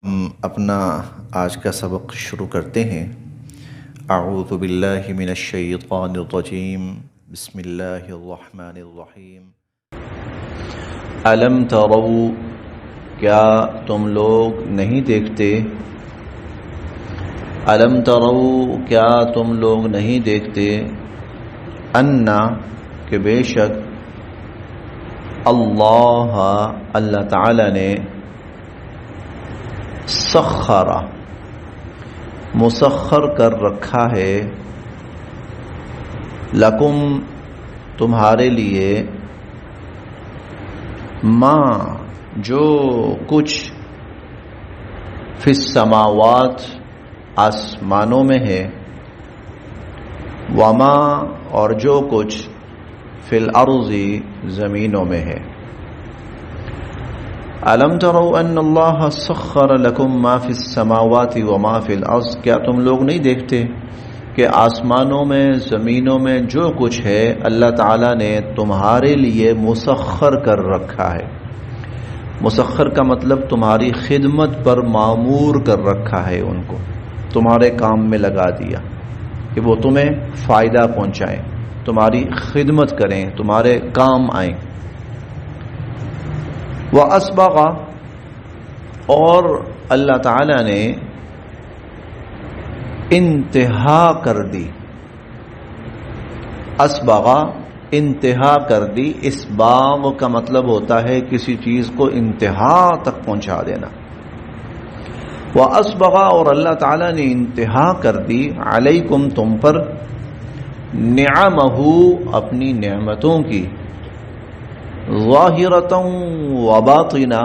ہم اپنا آج کا سبق شروع کرتے ہیں۔ اعوذ باللہ من الشیطان الرجیم، بسم اللہ الرحمن الرحیم۔ الم تروا، کیا تم لوگ نہیں دیکھتے؟ الم تروا، کیا تم لوگ نہیں دیکھتے؟ انا، کہ بے شک اللہ تعالی نے سخر، مسخر کر رکھا ہے، لکم، تمہارے لیے، ما، جو کچھ، فی السماوات، آسمانوں میں ہے، وما، اور جو کچھ، فی الارض، زمینوں میں ہے۔ الم تروا ان اللہ سخر لکم ما فی السماوات وما فی الارض، کیا تم لوگ نہیں دیکھتے کہ آسمانوں میں، زمینوں میں جو کچھ ہے اللہ تعالیٰ نے تمہارے لیے مسخر کر رکھا ہے۔ مسخر کا مطلب تمہاری خدمت پر مامور کر رکھا ہے، ان کو تمہارے کام میں لگا دیا کہ وہ تمہیں فائدہ پہنچائیں، تمہاری خدمت کریں، تمہارے کام آئیں۔ وَأَسْبَغَ، اور اللہ تعالی نے انتہا کر دی، اسبغ، انتہا کر دی۔ اسباغ کا مطلب ہوتا ہے کسی چیز کو انتہا تک پہنچا دینا۔ وَأَسْبَغَ، اور اللہ تعالی نے انتہا کر دی، علیکم، تم پر، نعمہ، اپنی نعمتوں کی، ظاہرۃ و باطنہ،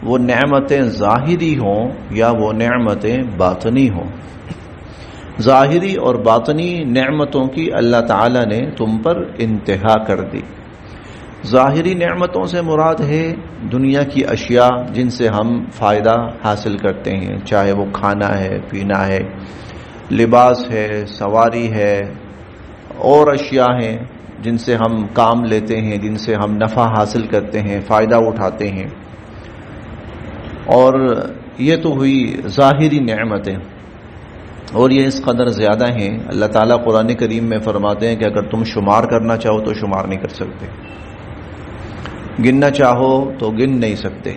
وہ نعمتیں ظاہری ہوں یا وہ نعمتیں باطنی ہوں۔ ظاہری اور باطنی نعمتوں کی اللہ تعالی نے تم پر انتہا کر دی۔ ظاہری نعمتوں سے مراد ہے دنیا کی اشیاء جن سے ہم فائدہ حاصل کرتے ہیں، چاہے وہ کھانا ہے، پینا ہے، لباس ہے، سواری ہے، اور اشیاء ہیں جن سے ہم کام لیتے ہیں، جن سے ہم نفع حاصل کرتے ہیں، فائدہ اٹھاتے ہیں۔ اور یہ تو ہوئی ظاہری نعمتیں، اور یہ اس قدر زیادہ ہیں، اللہ تعالیٰ قرآن کریم میں فرماتے ہیں کہ اگر تم شمار کرنا چاہو تو شمار نہیں کر سکتے، گننا چاہو تو گن نہیں سکتے۔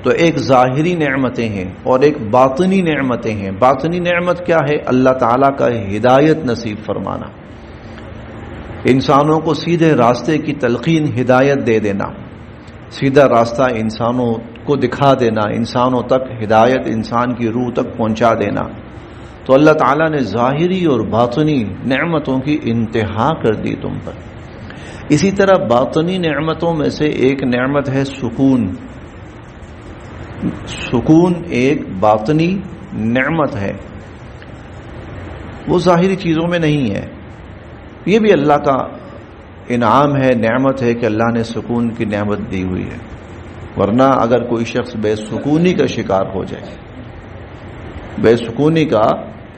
تو ایک ظاہری نعمتیں ہیں اور ایک باطنی نعمتیں ہیں۔ باطنی نعمت کیا ہے؟ اللہ تعالیٰ کا ہدایت نصیب فرمانا، انسانوں کو سیدھے راستے کی تلقین، ہدایت دے دینا، سیدھا راستہ انسانوں کو دکھا دینا، انسانوں تک ہدایت، انسان کی روح تک پہنچا دینا۔ تو اللہ تعالیٰ نے ظاہری اور باطنی نعمتوں کی انتہا کر دی تم پر۔ اسی طرح باطنی نعمتوں میں سے ایک نعمت ہے سکون۔ سکون ایک باطنی نعمت ہے، وہ ظاہری چیزوں میں نہیں ہے۔ یہ بھی اللہ کا انعام ہے، نعمت ہے کہ اللہ نے سکون کی نعمت دی ہوئی ہے، ورنہ اگر کوئی شخص بے سکونی کا شکار ہو جائے، بے سکونی کا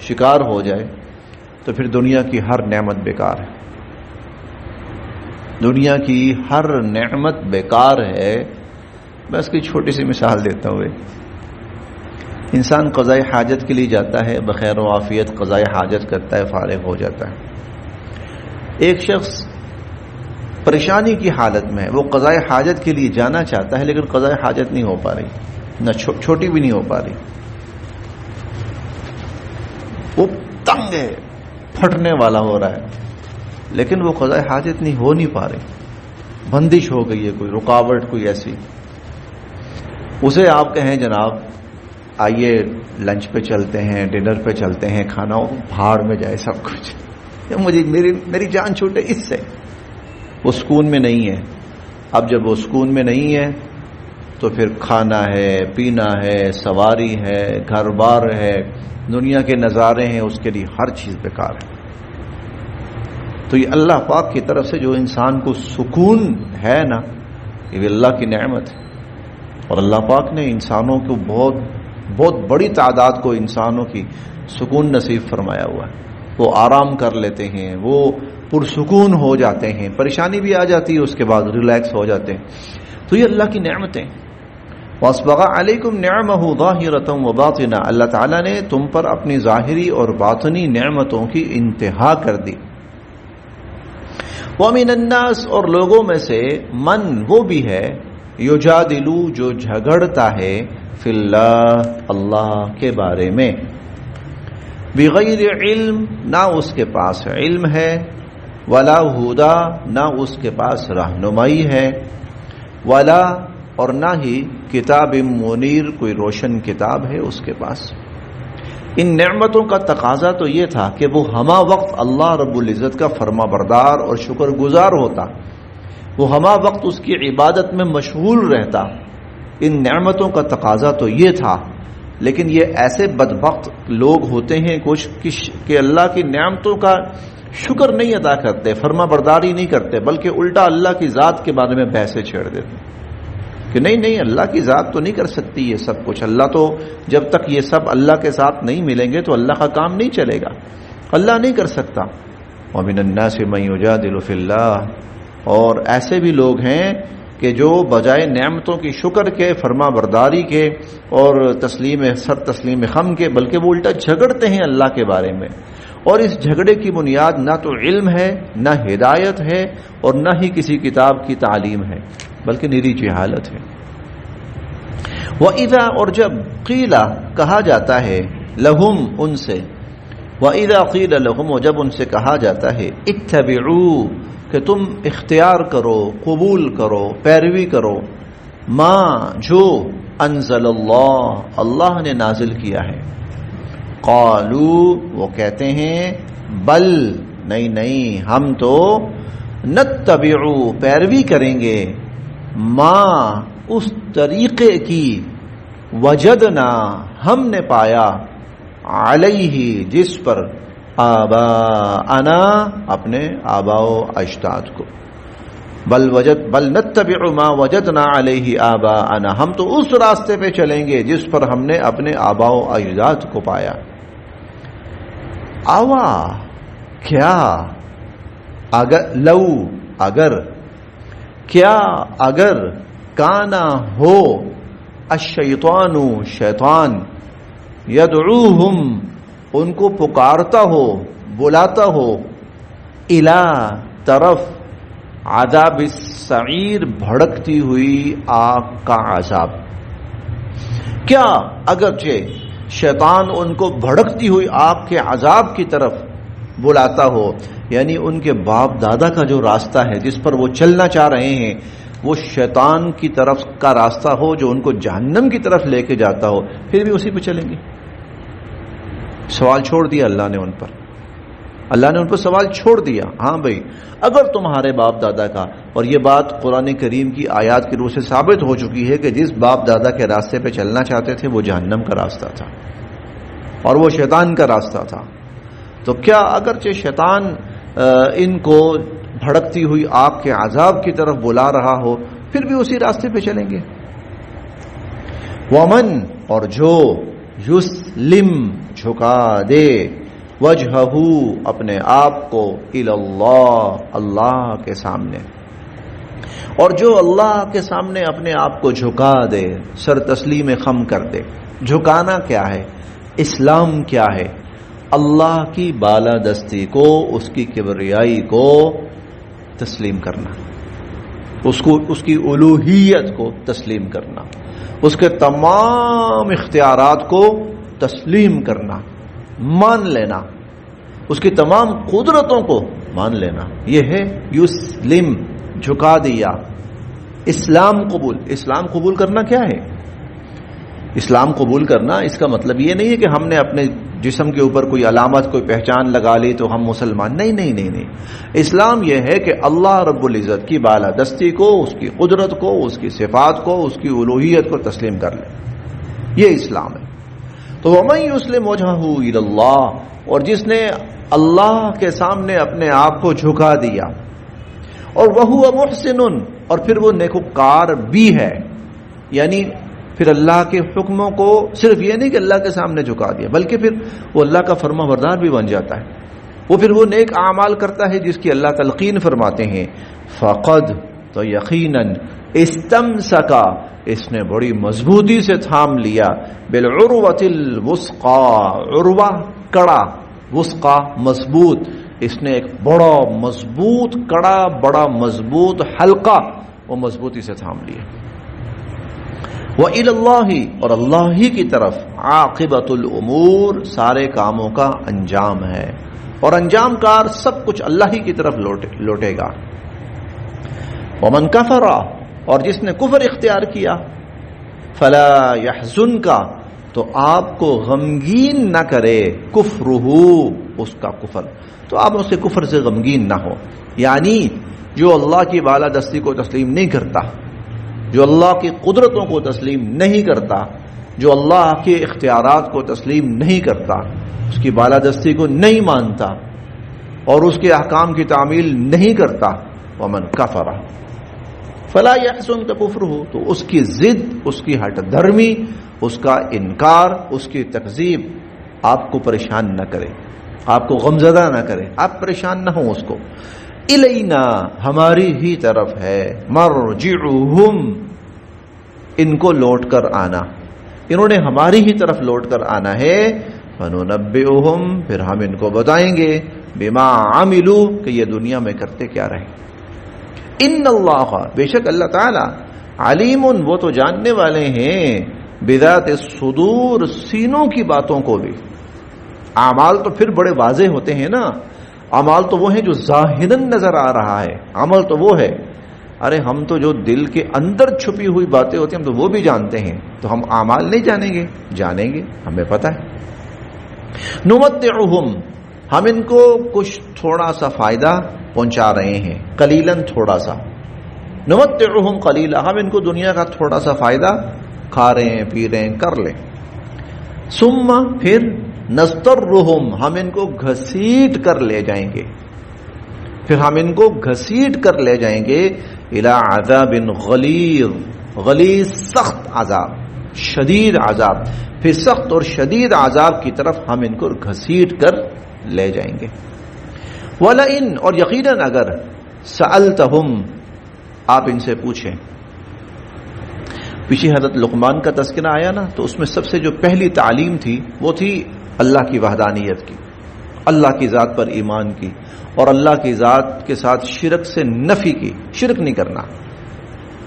شکار ہو جائے تو پھر دنیا کی ہر نعمت بیکار ہے، دنیا کی ہر نعمت بیکار ہے۔ میں اس کی چھوٹی سی مثال دیتا ہوں۔ انسان قضاء حاجت کے لیے جاتا ہے، بخیر و عافیت قضاء حاجت کرتا ہے، فارغ ہو جاتا ہے۔ ایک شخص پریشانی کی حالت میں ہے، وہ قضاء حاجت کے لیے جانا چاہتا ہے لیکن قضاء حاجت نہیں ہو پا رہی، نہ چھوٹی بھی نہیں ہو پا رہی، وہ تنگ ہے، پھٹنے والا ہو رہا ہے، لیکن وہ قضاء حاجت نہیں ہو نہیں پا رہی، بندش ہو گئی ہے، کوئی رکاوٹ، کوئی ایسی۔ اسے آپ کہیں جناب آئیے لنچ پہ چلتے ہیں، ڈنر پہ چلتے ہیں، کھانا بھاڑ میں جائے سب کچھ، مجھے میری جان چھوٹے اس سے، وہ سکون میں نہیں ہے۔ اب جب وہ سکون میں نہیں ہے تو پھر کھانا ہے، پینا ہے، سواری ہے، گھر بار ہے، دنیا کے نظارے ہیں، اس کے لیے ہر چیز بیکار ہے۔ تو یہ اللہ پاک کی طرف سے جو انسان کو سکون ہے نا، یہ بھی اللہ کی نعمت ہے، اور اللہ پاک نے انسانوں کو بہت بڑی تعداد کو انسانوں کی سکون نصیب فرمایا ہوا ہے۔ وہ آرام کر لیتے ہیں، وہ پرسکون ہو جاتے ہیں، پریشانی بھی آ جاتی ہے اس کے بعد ریلیکس ہو جاتے ہیں۔ تو یہ اللہ کی نعمتیں۔ وَأَسْبَغَ عَلَيْكُمْ نِعْمَهُ ظَاهِرَةً وَبَاطِنًا، اللہ تعالیٰ نے تم پر اپنی ظاہری اور باطنی نعمتوں کی انتہا کر دی. وَمِنَ النَّاسِ، اور لوگوں میں سے من وہ بھی ہے، یجادلو جو جھگڑتا ہے، فی اللہ اللہ کے بارے میں، بغیر علم نہ اس کے پاس علم ہے، ولا ہدا نہ اس کے پاس رہنمائی ہے، ولا اور نہ ہی کتاب منیر کوئی روشن کتاب ہے اس کے پاس. ان نعمتوں کا تقاضا تو یہ تھا کہ وہ ہمہ وقت اللہ رب العزت کا فرما بردار اور شکر گزار ہوتا، وہ ہمہ وقت اس کی عبادت میں مشغول رہتا. ان نعمتوں کا تقاضا تو یہ تھا، لیکن یہ ایسے بدبخت لوگ ہوتے ہیں کچھ کہ اللہ کی نعمتوں کا شکر نہیں ادا کرتے، فرما برداری نہیں کرتے، بلکہ الٹا اللہ کی ذات کے بارے میں بحثیں چھیڑ دیتے کہ نہیں اللہ کی ذات تو نہیں کر سکتی یہ سب کچھ، اللہ تو جب تک یہ سب اللہ کے ساتھ نہیں ملیں گے تو اللہ کا کام نہیں چلے گا، اللہ نہیں کر سکتا. وَمِنَ النَّاسِ مَن يُجَادِلُ فِي اللَّهِ، اور ایسے بھی لوگ ہیں کہ جو بجائے نعمتوں کی شکر کے، فرما برداری کے اور تسلیم خم کے، بلکہ وہ الٹا جھگڑتے ہیں اللہ کے بارے میں. اور اس جھگڑے کی بنیاد نہ تو علم ہے، نہ ہدایت ہے، اور نہ ہی کسی کتاب کی تعلیم ہے، بلکہ نری جہالت ہے. وَإِذَا، اور جب قِيلَ کہا جاتا ہے، لَهُمْ ان سے، وَإِذَا قِيلَ لَهُمْ، اور جب ان سے کہا جاتا ہے، اتَّبِعُوا کہ تم اختیار کرو، قبول کرو، پیروی کرو، ما جو انزل اللہ اللہ نے نازل کیا ہے. قالو وہ کہتے ہیں، بل نہیں ہم تو نتبعو پیروی کریں گے، ما اس طریقے کی، وجدنا ہم نے پایا، علیہ جس پر، آباءنا اپنے آباء و اجداد کو، بل نتبع ما وجدنا علیہ آباءنا ہم تو اس راستے پہ چلیں گے جس پر ہم نے اپنے آباء و اجداد کو پایا. آوا کیا، اگر لو اگر، کیا اگر، کانا ہو، الشیطان شیطان، یدعوہم ان کو پکارتا ہو، بلاتا ہو، الی طرف، عذاب السعیر بھڑکتی ہوئی آگ کا عذاب. کیا اگرچہ شیطان ان کو بھڑکتی ہوئی آگ کے عذاب کی طرف بلاتا ہو، یعنی ان کے باپ دادا کا جو راستہ ہے جس پر وہ چلنا چاہ رہے ہیں وہ شیطان کی طرف کا راستہ ہو جو ان کو جہنم کی طرف لے کے جاتا ہو، پھر بھی اسی پہ چلیں گے. سوال چھوڑ دیا اللہ نے ان پر، اللہ نے ان پر سوال چھوڑ دیا. ہاں بھائی، اگر تمہارے باپ دادا کا، اور یہ بات قرآن کریم کی آیات کی روح سے ثابت ہو چکی ہے کہ جس باپ دادا کے راستے پہ چلنا چاہتے تھے وہ جہنم کا راستہ تھا اور وہ شیطان کا راستہ تھا، تو کیا اگرچہ شیطان ان کو بھڑکتی ہوئی آگ کے عذاب کی طرف بلا رہا ہو پھر بھی اسی راستے پہ چلیں گے. ومن اور جو، یسلم جھکا دے، وجہہ اپنے آپ کو، اللہ اللہ کے سامنے، اور جو اللہ کے سامنے اپنے آپ کو جھکا دے، سر تسلیم خم کر دے. جھکانا کیا ہے؟ اسلام کیا ہے؟ اللہ کی بالادستی کو، اس کی کبریائی کو تسلیم کرنا، اس کی الوہیت کو تسلیم کرنا، اس کے تمام اختیارات کو تسلیم کرنا، مان لینا، اس کی تمام قدرتوں کو مان لینا. یہ ہے یسلم، جھکا دیا. اسلام قبول، اسلام قبول کرنا کیا ہے؟ اسلام قبول کرنا اس کا مطلب یہ نہیں ہے کہ ہم نے اپنے جسم کے اوپر کوئی علامت، کوئی پہچان لگا لی تو ہم مسلمان. نہیں. اسلام یہ ہے کہ اللہ رب العزت کی بالادستی کو، اس کی قدرت کو، اس کی صفات کو، اس کی الوہیت کو تسلیم کر لے. یہ اسلام ہے. تو وَمَن يُسْلِمْ وَجْهَهُ إِلَى اللَّهِ، اور جس نے اللہ کے سامنے اپنے آپ کو جھکا دیا، اور وَهُوَ مُحْسِنٌ، اور پھر وہ نیکوکار بھی ہے، یعنی پھر اللہ کے حکموں کو صرف یہ نہیں کہ اللہ کے سامنے جھکا دیا، بلکہ پھر وہ اللہ کا فرما بردار بھی بن جاتا ہے. وہ پھر وہ نیک اعمال کرتا ہے جس کی اللہ تلقین فرماتے ہیں. فقد، تو یقیناً، استمسکا، اس نے بڑی مضبوطی سے تھام لیا، بالعروۃ الوثقی، عروہ کڑا، وثقی مضبوط، اس نے ایک بڑا مضبوط کڑا، بڑا مضبوط حلقہ وہ مضبوطی سے تھام لیا۔ وَإِلَى اللَّهِ، اور اللہ ہی کی طرف، عاقبۃ الامور، سارے کاموں کا انجام ہے، اور انجام کار سب کچھ اللہ ہی کی طرف لوٹے گا۔ وَمَنْ كَفَرَ، اور جس نے کفر اختیار کیا، فَلَا يَحْزُنْكَ، تو آپ کو غمگین نہ کرے، کفرہ، اس کا کفر، تو آپ اس کے کفر سے غمگین نہ ہو، یعنی جو اللہ کی بالادستی کو تسلیم نہیں کرتا، جو اللہ کی قدرتوں کو تسلیم نہیں کرتا، جو اللہ کے اختیارات کو تسلیم نہیں کرتا، اس کی بالادستی کو نہیں مانتا اور اس کے احکام کی تعمیل نہیں کرتا، ومن کفر فلا يحزنك کفرہ، تو اس کی ضد، اس کی ہٹ دھرمی، اس کا انکار، اس کی تکذیب آپ کو پریشان نہ کرے، آپ کو غمزدہ نہ کرے، آپ پریشان نہ ہوں اس کو۔ الینا، ہماری ہی طرف ہے، مرجعہم، ان کو لوٹ کر آنا، انہوں نے ہماری ہی طرف لوٹ کر آنا ہے، فننبئہم، پھر ہم ان کو بتائیں گے، بما عملوا، کہ یہ دنیا میں کرتے کیا رہے۔ ان اللہ، بے شک اللہ تعالی، علیم، وہ تو جاننے والے ہیں، بذات الصدور، سینوں کی باتوں کو بھی۔ اعمال تو پھر بڑے واضح ہوتے ہیں نا، اعمال تو وہ ہیں جو ظاہراً نظر آ رہا ہے، عمل تو وہ ہے، ارے ہم تو جو دل کے اندر چھپی ہوئی باتیں ہوتی ہیں ہم تو وہ بھی جانتے ہیں، تو ہم اعمال نہیں جانیں گے؟ جانیں گے، ہمیں پتہ ہے۔ نمتعہم، ہم ان کو کچھ تھوڑا سا فائدہ پہنچا رہے ہیں، قلیلاً، تھوڑا سا، نمتعہم قلیلا، ہم ان کو دنیا کا تھوڑا سا فائدہ کھا رہے ہیں، پی رہے ہیں، کر لیں، ثم، پھر نسترہم، ہم ان کو گھسیٹ کر لے جائیں گے، پھر ہم ان کو گھسیٹ کر لے جائیں گے، الی عذاب غلیظ، غلیظ سخت عذاب، شدید عذاب، پھر سخت اور شدید عذاب کی طرف ہم ان کو گھسیٹ کر لے جائیں گے۔ وَلَئِن، اور یقیناً اگر، سألتہم، آپ ان سے پوچھیں، پیچھے حضرت لقمان کا تذکرہ آیا نا، تو اس میں سب سے جو پہلی تعلیم تھی وہ تھی اللہ کی وحدانیت کی، اللہ کی ذات پر ایمان کی، اور اللہ کی ذات کے ساتھ شرک سے نفی کی، شرک نہیں کرنا،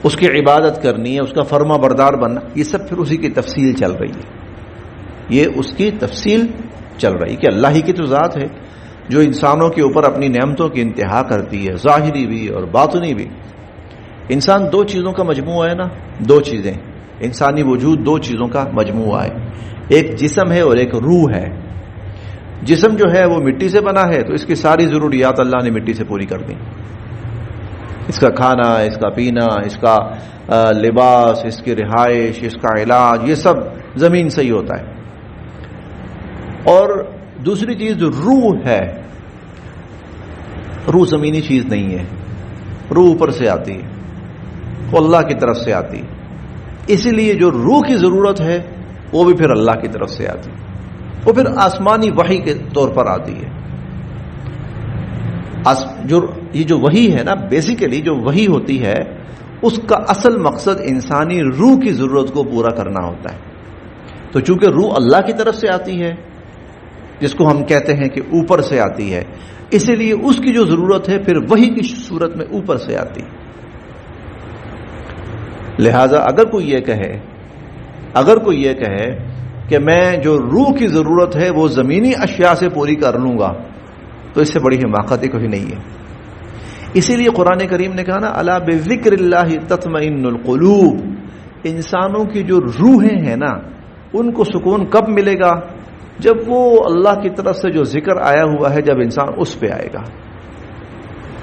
اس کی عبادت کرنی ہے، اس کا فرما بردار بننا، یہ سب پھر اسی کی تفصیل چل رہی ہے، یہ اس کی تفصیل چل رہی کہ اللہ ہی کی تو ذات ہے جو انسانوں کے اوپر اپنی نعمتوں کی انتہا کرتی ہے، ظاہری بھی اور باطنی بھی۔ انسان دو چیزوں کا مجموعہ ہے نا، دو چیزیں، انسانی وجود دو چیزوں کا مجموعہ ہے، ایک جسم ہے اور ایک روح ہے۔ جسم جو ہے وہ مٹی سے بنا ہے، تو اس کی ساری ضروریات اللہ نے مٹی سے پوری کر دی، اس کا کھانا، اس کا پینا، اس کا لباس، اس کی رہائش، اس کا علاج، یہ سب زمین سے ہی ہوتا ہے۔ اور دوسری چیز جو روح ہے، روح زمینی چیز نہیں ہے، روح اوپر سے آتی ہے، وہ اللہ کی طرف سے آتی ہے، اسی لیے جو روح کی ضرورت ہے وہ بھی پھر اللہ کی طرف سے آتی ہے، وہ پھر آسمانی وحی کے طور پر آتی ہے۔ یہ جو وحی ہے نا، بیسیکلی جو وحی ہوتی ہے، اس کا اصل مقصد انسانی روح کی ضرورت کو پورا کرنا ہوتا ہے، تو چونکہ روح اللہ کی طرف سے آتی ہے، جس کو ہم کہتے ہیں کہ اوپر سے آتی ہے، اسی لیے اس کی جو ضرورت ہے پھر وحی کی صورت میں اوپر سے آتی ہے۔ لہذا اگر کوئی یہ کہے کہ میں جو روح کی ضرورت ہے وہ زمینی اشیاء سے پوری کر لوں گا، تو اس سے بڑی حماقت کوئی نہیں ہے۔ اسی لیے قرآن کریم نے کہا نا، الا بذکر اللہ تطمئن القلوب، انسانوں کی جو روحیں ہیں نا، ان کو سکون کب ملے گا؟ جب وہ اللہ کی طرف سے جو ذکر آیا ہوا ہے، جب انسان اس پہ آئے گا،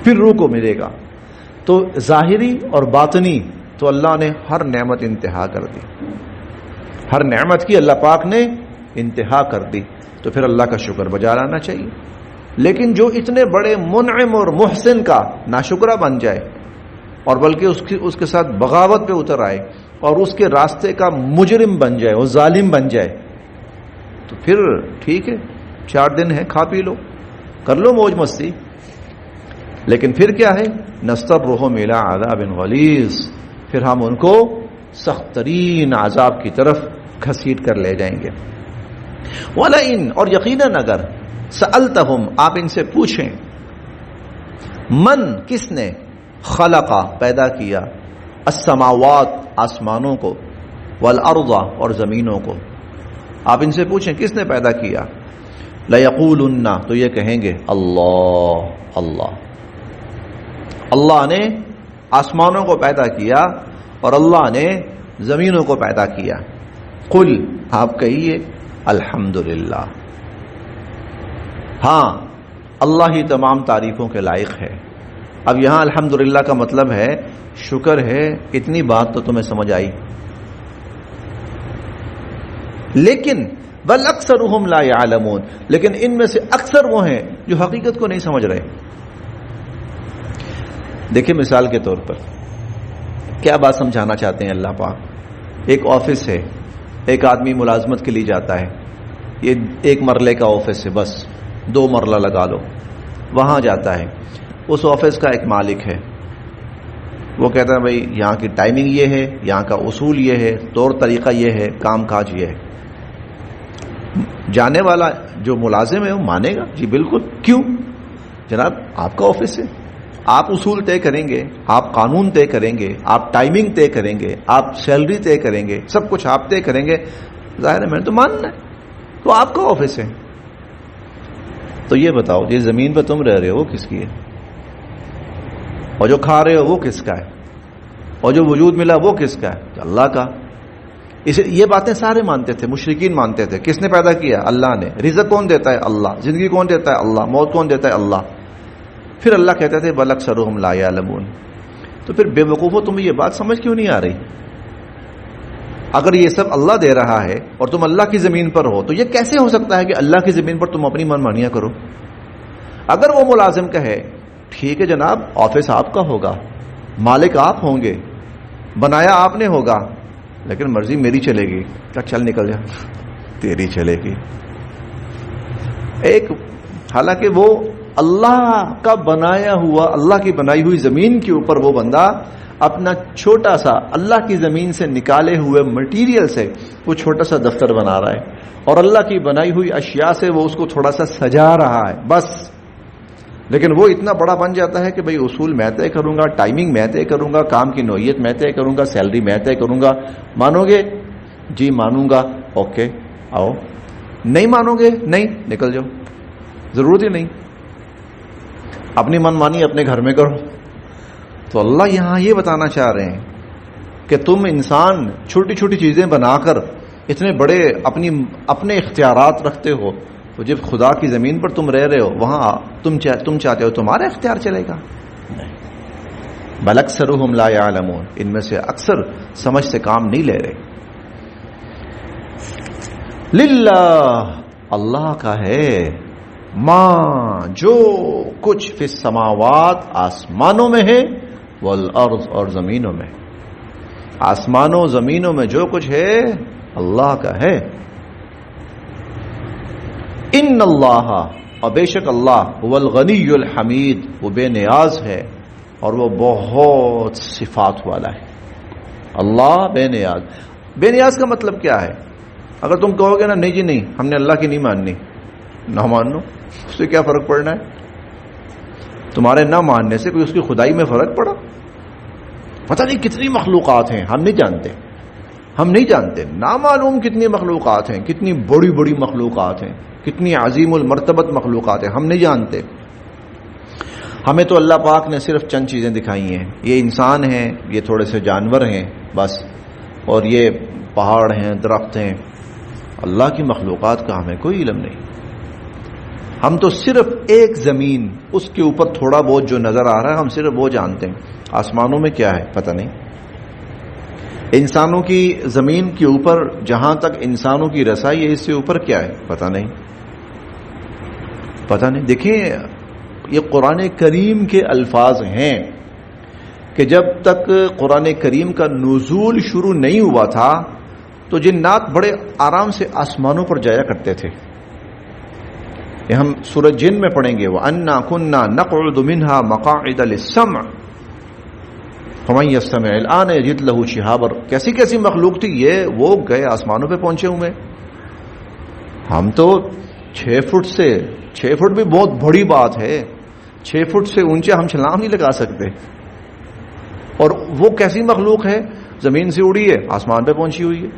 پھر روح کو ملے گا۔ تو ظاہری اور باطنی تو اللہ نے ہر نعمت انتہا کر دی، ہر نعمت کی اللہ پاک نے انتہا کر دی، تو پھر اللہ کا شکر بجا لانا چاہیے۔ لیکن جو اتنے بڑے منعم اور محسن کا ناشکرہ بن جائے، اور بلکہ اس کے ساتھ بغاوت پہ اتر آئے، اور اس کے راستے کا مجرم بن جائے، وہ ظالم بن جائے، تو پھر ٹھیک ہے، 4 دن ہے، کھا پی لو، کر لو موج مستی، لیکن پھر کیا ہے؟ نسترہم الی عذاب غلیظ، پھر ہم ان کو سخت ترین عذاب کی طرف گھسیٹ کر لے جائیں گے. وَلَئِن اور یقیناً اگر سألتہم آپ ان سے پوچھیں من کس نے خلقا پیدا کیا السماوات آسمانوں کو والارض اور زمینوں کو آپ ان سے پوچھیں کس نے پیدا کیا لَيَقُولُنَّ تو یہ کہیں گے اللہ اللہ اللہ نے آسمانوں کو پیدا کیا اور اللہ نے زمینوں کو پیدا کیا. قل آپ کہیے الحمدللہ ہاں اللہ ہی تمام تعریفوں کے لائق ہے. اب یہاں الحمدللہ کا مطلب ہے شکر ہے. اتنی بات تو تمہیں سمجھ آئی. لیکن بل اکثرهم لا يعلمون لیکن ان میں سے اکثر وہ ہیں جو حقیقت کو نہیں سمجھ رہے. دیکھیں مثال کے طور پر کیا بات سمجھانا چاہتے ہیں اللہ پاک. ایک آفس ہے, ایک آدمی ملازمت کے لیے جاتا ہے. یہ ایک مرلے کا آفس ہے, بس 2 مرلہ لگا لو. وہاں جاتا ہے, اس آفس کا ایک مالک ہے. وہ کہتا ہے بھائی یہاں کی ٹائمنگ یہ ہے, یہاں کا اصول یہ ہے, طور طریقہ یہ ہے, کام کاج یہ ہے. جانے والا جو ملازم ہے وہ مانے گا جی بالکل. کیوں جناب آپ کا آفس ہے, آپ اصول طے کریں گے, آپ قانون طے کریں گے, آپ ٹائمنگ طے کریں گے, آپ سیلری طے کریں گے, سب کچھ آپ طے کریں گے. ظاہر ہے میں نے تو ماننا ہے, تو آپ کا آفس ہے. تو یہ بتاؤ یہ زمین پہ تم رہ رہے ہو وہ کس کی ہے, اور جو کھا رہے ہو وہ کس کا ہے, اور جو وجود ملا وہ کس کا ہے؟ اللہ کا. اسے یہ باتیں سارے مانتے تھے, مشرکین مانتے تھے. کس نے پیدا کیا؟ اللہ نے. رزق کون دیتا ہے؟ اللہ. زندگی کون دیتا ہے؟ اللہ. موت کون دیتا ہے؟ اللہ. پھر اللہ کہتے تھے بل اکثرهم لا يعلمون. تو پھر بے وقوفو تمہیں یہ بات سمجھ کیوں نہیں آ رہی؟ اگر یہ سب اللہ دے رہا ہے اور تم اللہ کی زمین پر ہو تو یہ کیسے ہو سکتا ہے کہ اللہ کی زمین پر تم اپنی من مانیاں کرو؟ اگر وہ ملازم کہے ٹھیک ہے جناب آفس آپ کا ہوگا, مالک آپ ہوں گے, بنایا آپ نے ہوگا, لیکن مرضی میری چلے گی, کیا چل نکل جا تیری چلے گی. ایک حالانکہ وہ اللہ کا بنایا ہوا, اللہ کی بنائی ہوئی زمین کے اوپر وہ بندہ اپنا چھوٹا سا اللہ کی زمین سے نکالے ہوئے مٹیریل سے وہ چھوٹا سا دفتر بنا رہا ہے, اور اللہ کی بنائی ہوئی اشیاء سے وہ اس کو تھوڑا سا سجا رہا ہے بس. لیکن وہ اتنا بڑا بن جاتا ہے کہ بھئی اصول میں طے کروں گا, ٹائمنگ میں طے کروں گا, کام کی نوعیت میں طے کروں گا, سیلری میں طے کروں گا. مانو گے؟ جی مانوں گا. اوکے آؤ. نہیں مانو گے؟ نہیں نکل جاؤ, ضرورت ہی نہیں, اپنی من مانی اپنے گھر میں کرو. تو اللہ یہاں یہ بتانا چاہ رہے ہیں کہ تم انسان چھوٹی چھوٹی چیزیں بنا کر اتنے بڑے اپنے اختیارات رکھتے ہو, تو جب خدا کی زمین پر تم رہ رہے ہو وہاں تم چاہتے ہو تمہارا اختیار چلے گا؟ نہیں. بل اکثرهم لا يعلمون, ان میں سے اکثر سمجھ سے کام نہیں لے رہے. للہ اللہ کا ہے, ماں جو کچھ فی السماوات آسمانوں میں ہے, والارض اور زمینوں میں. آسمانوں زمینوں میں جو کچھ ہے اللہ کا ہے. ان اللہ اور بے شک اللہ هو الغنی الحمید, وہ بے نیاز ہے اور وہ بہت صفات والا ہے. اللہ بے نیاز. بے نیاز کا مطلب کیا ہے؟ اگر تم کہو گے نا نہیں جی نہیں ہم نے اللہ کی نہیں ماننی, نہ مانو, اس سے کیا فرق پڑنا ہے؟ تمہارے نہ ماننے سے کوئی اس کی خدائی میں فرق پڑا؟ پتہ نہیں کتنی مخلوقات ہیں ہم نہیں جانتے, نامعلوم کتنی مخلوقات ہیں, کتنی بڑی بڑی مخلوقات ہیں, کتنی عظیم المرتبت مخلوقات ہیں, ہم نہیں جانتے. ہمیں تو اللہ پاک نے صرف چند چیزیں دکھائی ہیں, یہ انسان ہیں, یہ تھوڑے سے جانور ہیں بس, اور یہ پہاڑ ہیں, درخت ہیں. اللہ کی مخلوقات کا ہمیں کوئی علم نہیں. ہم تو صرف ایک زمین, اس کے اوپر تھوڑا بہت جو نظر آ رہا ہے ہم صرف وہ جانتے ہیں. آسمانوں میں کیا ہے پتہ نہیں, انسانوں کی زمین کے اوپر جہاں تک انسانوں کی رسائی ہے اس سے اوپر کیا ہے پتہ نہیں. دیکھیں یہ قرآن کریم کے الفاظ ہیں کہ جب تک قرآن کریم کا نزول شروع نہیں ہوا تھا تو جنات بڑے آرام سے آسمانوں پر جایا کرتے تھے. یہ ہم سورۃ جن میں پڑھیں گے, وَأَنَّا كُنَّا نَقْعُدُ مِنْهَا مَقَاعِدَ لِلسَّمْعِ. فمن یستمع الآن یجد لہ شہابا، کیسی کیسی مخلوق تھی یہ، وہ گئے آسمانوں پہ پہنچے ہوئے. ہم تو 6 فٹ سے، 6 فٹ بھی بہت بڑی بات ہے، 6 فٹ سے اونچے ہم چھلانگ نہیں لگا سکتے. اور وہ کیسی مخلوق ہے، زمین سے اڑی ہے آسمان پہ پہنچی ہوئی ہے،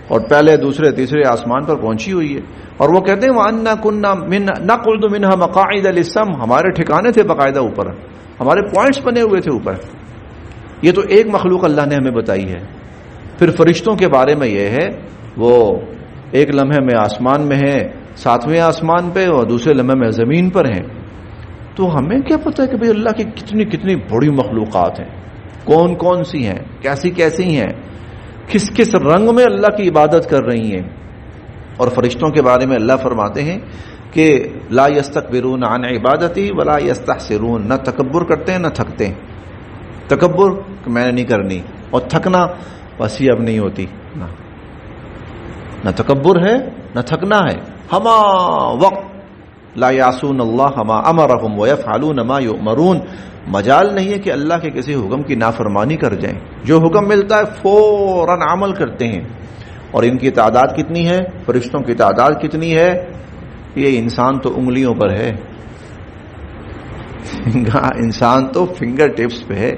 اور پہلے دوسرے تیسرے آسمان پر پہنچی ہوئی ہے. اور وہ کہتے ہیں وَأَنَّا كُنَّا نَقْعُدُ مِنْهَا مَقَاعِدَ لِلسَّمْعِ، ہمارے ٹھکانے تھے باقاعدہ اوپر، ہمارے پوائنٹس بنے ہوئے تھے اوپر. یہ تو ایک مخلوق اللہ نے ہمیں بتائی ہے. پھر فرشتوں کے بارے میں یہ ہے، وہ ایک لمحے میں آسمان میں ہے، 7ویں آسمان پہ، اور دوسرے لمحے میں زمین پر ہیں. تو ہمیں کیا پتہ ہے کہ بھئی اللہ کی کتنی کتنی بڑی مخلوقات ہیں، کون کون سی ہیں، کیسی کیسی ہیں، کس کس رنگ میں اللہ کی عبادت کر رہی ہیں. اور فرشتوں کے بارے میں اللہ فرماتے ہیں کہ لا یستکبرون عن عبادتی ولا یستحسرون، نہ تکبر کرتے ہیں نہ تھکتے ہیں. تکبر کہ میں نے نہیں کرنی، اور تھکنا بس یہ اب نہیں ہوتی، نہ تکبر ہے نہ تھکنا ہے. ہما وقت لا یعصون اللہ ما امرهم ویفعلون ما یؤمرون، مجال نہیں ہے کہ اللہ کے کسی حکم کی نافرمانی کر جائیں. جو حکم ملتا ہے فوراً عمل کرتے ہیں. اور ان کی تعداد کتنی ہے، فرشتوں کی تعداد کتنی ہے، یہ انسان تو انگلیوں پر ہے، انسان تو فنگر ٹپس پہ ہے.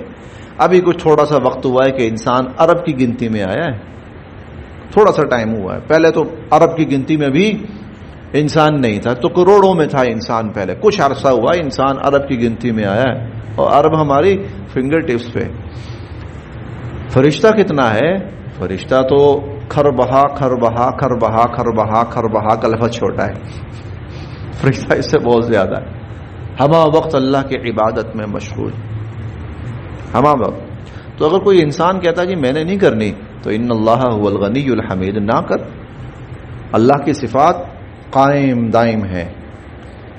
ابھی کچھ تھوڑا سا وقت ہوا ہے کہ انسان عرب کی گنتی میں آیا ہے، تھوڑا سا ٹائم ہوا ہے. پہلے تو عرب کی گنتی میں بھی انسان نہیں تھا، تو کروڑوں میں تھا انسان. پہلے کچھ عرصہ ہوا انسان عرب کی گنتی میں آیا ہے، اور عرب ہماری فنگر ٹپس پہ. فرشتہ کتنا ہے، فرشتہ تو کھر بہا کھر بہا کھر بہا کھر بہا کھر بہا کا لفظ چھوٹا ہے، فرشتہ اس سے بہت زیادہ ہے. ہما وقت اللہ کی عبادت میں مشغول، ہما وقت. تو اگر کوئی انسان کہتا جی میں نے نہیں کرنی، تو ان اللہ هو الغنی الحمید، نہ کر. اللہ کی صفات قائم دائم ہے،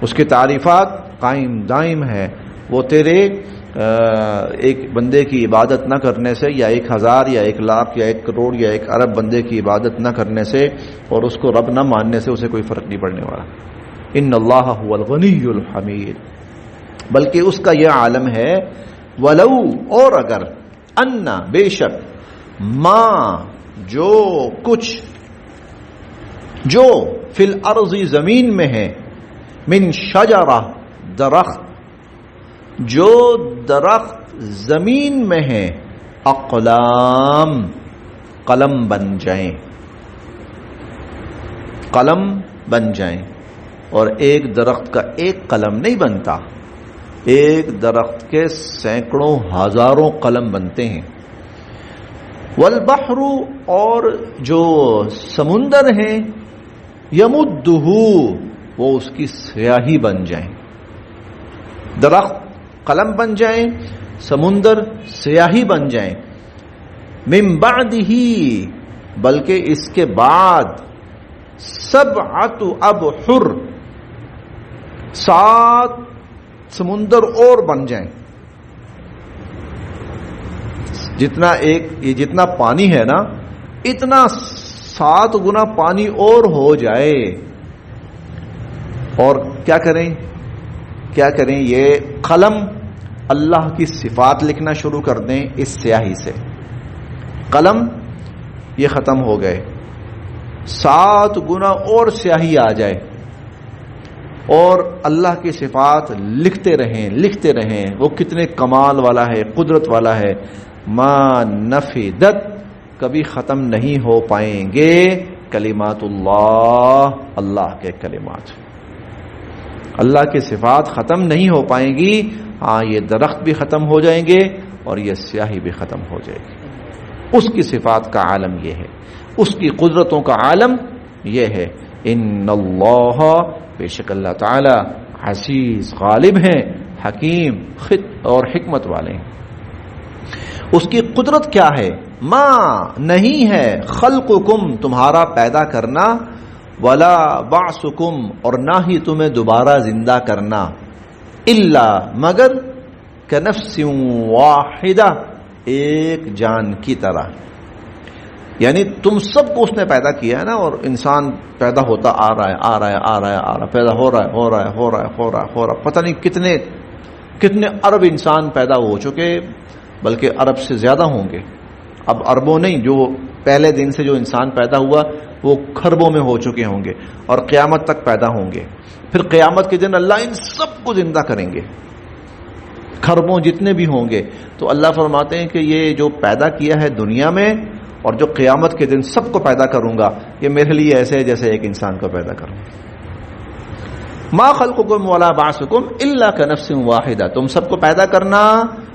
اس کی تعریفات قائم دائم ہے. وہ تیرے ایک بندے کی عبادت نہ کرنے سے، یا 1000 یا 1,00,000 یا 1 کروڑ یا 1 ارب بندے کی عبادت نہ کرنے سے اور اس کو رب نہ ماننے سے اسے کوئی فرق نہیں پڑنے والا. ان اللہ هو الغنی الحمید. بلکہ اس کا یہ عالم ہے ولو، اور اگر، ان بے شک، ما جو کچھ، جو فی الارض زمین میں ہے، من شجرہ درخت، جو درخت زمین میں ہے، اقلام قلم بن جائیں، قلم بن جائیں. اور ایک درخت کا ایک قلم نہیں بنتا، ایک درخت کے سینکڑوں ہزاروں قلم بنتے ہیں. والبحر، اور جو سمندر ہیں، یمدہ، وہ اس کی سیاہی بن جائیں. درخت قلم بن جائیں، سمندر سیاہی بن جائیں. من بعدہ، بلکہ اس کے بعد، 7 ابحر، 7 سمندر اور بن جائیں. جتنا یہ جتنا پانی ہے نا، اتنا 7 گنا پانی اور ہو جائے. اور کیا کریں یہ قلم اللہ کی صفات لکھنا شروع کر دیں اس سیاہی سے. قلم یہ ختم ہو گئے، 7 گنا اور سیاہی آ جائے، اور اللہ کی صفات لکھتے رہیں. وہ کتنے کمال والا ہے، قدرت والا ہے. ما نفدت، کبھی ختم نہیں ہو پائیں گے کلمات اللہ کے کلمات. اللہ کی صفات ختم نہیں ہو پائیں گی. ہاں، یہ درخت بھی ختم ہو جائیں گے اور یہ سیاہی بھی ختم ہو جائے گی. اس کی صفات کا عالم یہ ہے، اس کی قدرتوں کا عالم یہ ہے. ان اللہ، بے شک اللہ تعالی، عزیز غالب ہیں، حکیم اور حکمت والے ہیں. اس کی قدرت کیا ہے؟ ما نہیں ہے، خلقکم تمہارا پیدا کرنا، ولا بعثکم اور نہ ہی تمہیں دوبارہ زندہ کرنا، الا مگر کنفس واحدہ ایک جان کی طرح. یعنی تم سب کو اس نے پیدا کیا ہے نا، اور انسان پیدا ہوتا آ رہا ہے، پیدا ہو رہا ہے، پتہ نہیں کتنے ارب انسان پیدا ہو چکے. بلکہ ارب سے زیادہ ہوں گے. اب اربوں نہیں، جو پہلے دن سے جو انسان پیدا ہوا وہ خربوں میں ہو چکے ہوں گے اور قیامت تک پیدا ہوں گے. پھر قیامت کے دن اللہ ان سب کو زندہ کریں گے، خربوں جتنے بھی ہوں گے. تو اللہ فرماتے ہیں کہ یہ جو پیدا کیا ہے دنیا میں اور جو قیامت کے دن سب کو پیدا کروں گا، یہ میرے لیے ایسے ہے جیسے ایک انسان کو پیدا کروں. ما خلقکم ولا بعثکم الا کنفس واحدہ، تم سب کو پیدا کرنا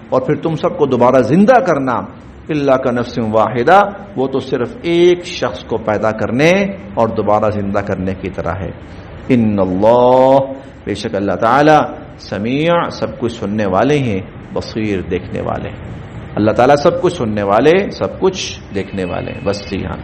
اور پھر تم سب کو دوبارہ زندہ کرنا، الا کنفس واحدہ، وہ تو صرف ایک شخص کو پیدا کرنے اور دوبارہ زندہ کرنے کی طرح ہے. ان اللہ، بے شک اللہ تعالی، سمیع، سب کچھ سننے والے ہیں، بصیر، دیکھنے والے ہیں. اللہ تعالیٰ سب کچھ سننے والے، سب کچھ دیکھنے والے ہیں. بس یہاں